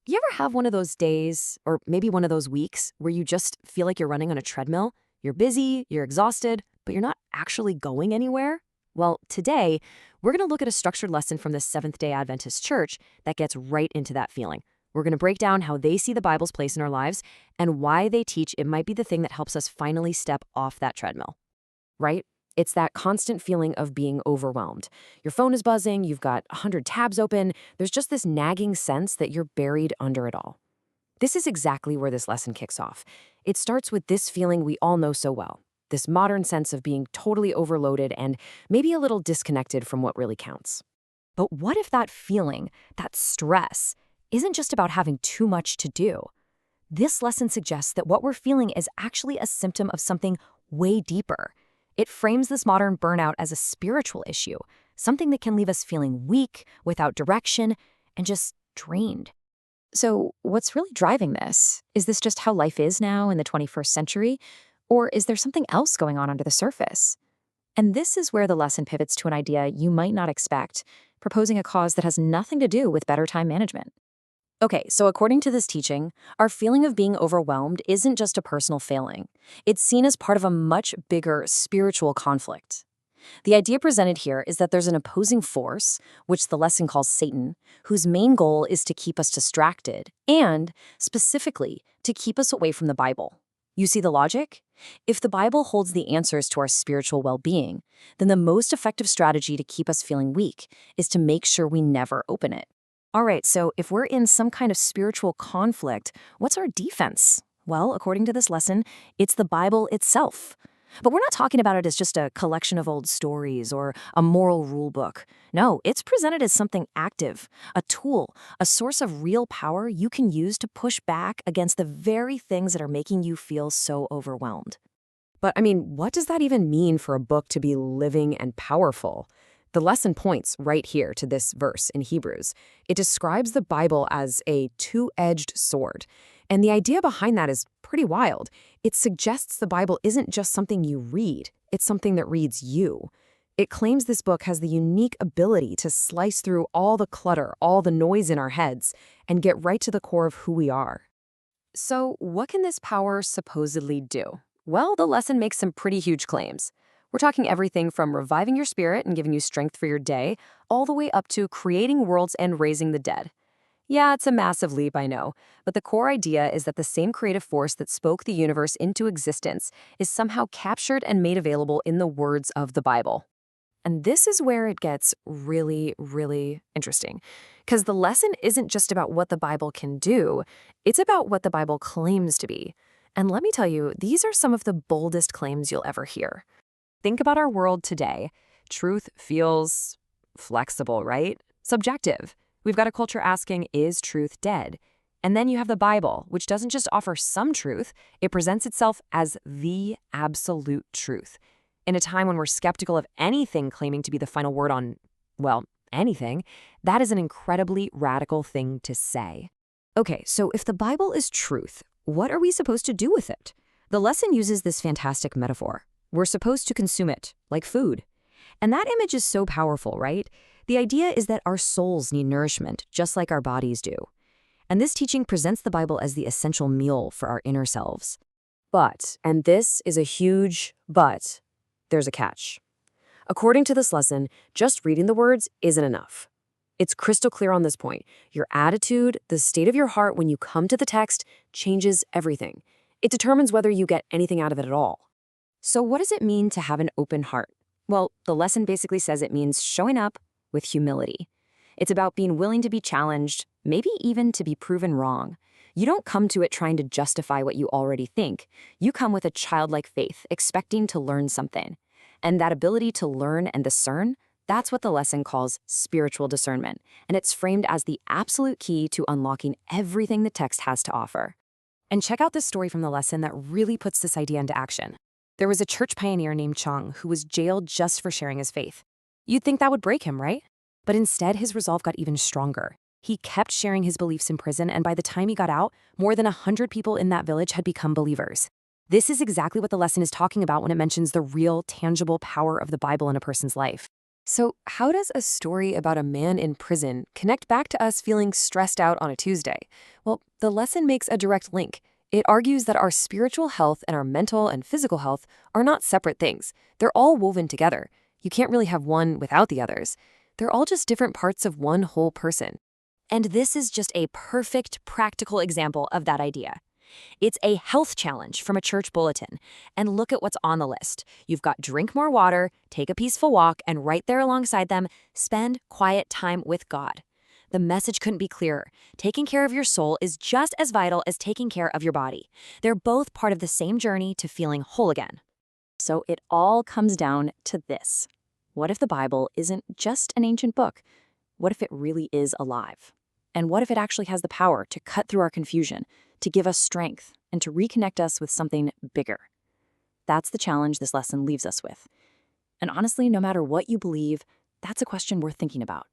You ever have one of those days, or maybe one of those weeks, where you just feel like you're running on a treadmill? You're busy, you're exhausted, but you're not actually going anywhere? Well, today, we're going to look at a structured lesson from the Seventh-day Adventist church that gets right into that feeling. We're going to break down how they see the Bible's place in our lives and why they teach it might be the thing that helps us finally step off that treadmill. Right? It's that constant feeling of being overwhelmed. Your phone is buzzing, you've got 100 tabs open, there's just this nagging sense that you're buried under it all. This is exactly where this lesson kicks off. It starts with this feeling we all know so well, this modern sense of being totally overloaded and maybe a little disconnected from what really counts. But what if that feeling, that stress, isn't just about having too much to do? This lesson suggests that what we're feeling is actually a symptom of something way deeper. It frames this modern burnout as a spiritual issue, something that can leave us feeling weak, without direction, and just drained. So, what's really driving this? Is this just how life is now in the 21st century? Or is there something else going on under the surface? And this is where the lesson pivots to an idea you might not expect, proposing a cause that has nothing to do with better time management. Okay, so according to this teaching, our feeling of being overwhelmed isn't just a personal failing. It's seen as part of a much bigger spiritual conflict. The idea presented here is that there's an opposing force, which the lesson calls Satan, whose main goal is to keep us distracted and, specifically, to keep us away from the Bible. You see the logic? If the Bible holds the answers to our spiritual well-being, then the most effective strategy to keep us feeling weak is to make sure we never open it. All right, so if we're in some kind of spiritual conflict, what's our defense? Well, according to this lesson, it's the Bible itself. But we're not talking about it as just a collection of old stories or a moral rule book. No, it's presented as something active, a tool, a source of real power you can use to push back against the very things that are making you feel so overwhelmed. But I mean, what does that even mean for a book to be living and powerful? The lesson points right here to this verse in Hebrews. It describes the Bible as a two-edged sword. And the idea behind that is pretty wild. It suggests the Bible isn't just something you read, it's something that reads you. It claims this book has the unique ability to slice through all the clutter, all the noise in our heads, and get right to the core of who we are. So, what can this power supposedly do? Well, the lesson makes some pretty huge claims. We're talking everything from reviving your spirit and giving you strength for your day, all the way up to creating worlds and raising the dead. Yeah, it's a massive leap, I know, but the core idea is that the same creative force that spoke the universe into existence is somehow captured and made available in the words of the Bible. And this is where it gets really, really interesting, because the lesson isn't just about what the Bible can do, it's about what the Bible claims to be. And let me tell you, these are some of the boldest claims you'll ever hear. Think about our world today. Truth feels flexible, right? Subjective. We've got a culture asking, is truth dead? And then you have the Bible, which doesn't just offer some truth, it presents itself as the absolute truth. In a time when we're skeptical of anything claiming to be the final word on, well, anything, that is an incredibly radical thing to say. Okay, so if the Bible is truth, what are we supposed to do with it? The lesson uses this fantastic metaphor. We're supposed to consume it, like food. And that image is so powerful, right? The idea is that our souls need nourishment, just like our bodies do. And this teaching presents the Bible as the essential meal for our inner selves. But, and this is a huge but, there's a catch. According to this lesson, just reading the words isn't enough. It's crystal clear on this point. Your attitude, the state of your heart when you come to the text, changes everything. It determines whether you get anything out of it at all. So what does it mean to have an open heart? Well, the lesson basically says it means showing up with humility. It's about being willing to be challenged, maybe even to be proven wrong. You don't come to it trying to justify what you already think. You come with a childlike faith, expecting to learn something. And that ability to learn and discern, that's what the lesson calls spiritual discernment. And it's framed as the absolute key to unlocking everything the text has to offer. And check out this story from the lesson that really puts this idea into action. There was a church pioneer named Chung who was jailed just for sharing his faith. You'd think that would break him, right? But instead, his resolve got even stronger. He kept sharing his beliefs in prison, and by the time he got out, more than 100 people in that village had become believers. This is exactly what the lesson is talking about when it mentions the real, tangible power of the Bible in a person's life. So, how does a story about a man in prison connect back to us feeling stressed out on a Tuesday? Well, the lesson makes a direct link. It argues that our spiritual health and our mental and physical health are not separate things. They're all woven together. You can't really have one without the others. They're all just different parts of one whole person. And this is just a perfect practical example of that idea. It's a health challenge from a church bulletin. And look at what's on the list. You've got drink more water, take a peaceful walk, and right there alongside them, spend quiet time with God. The message couldn't be clearer. Taking care of your soul is just as vital as taking care of your body. They're both part of the same journey to feeling whole again. So it all comes down to this. What if the Bible isn't just an ancient book? What if it really is alive? And what if it actually has the power to cut through our confusion, to give us strength, and to reconnect us with something bigger? That's the challenge this lesson leaves us with. And honestly, no matter what you believe, that's a question worth thinking about.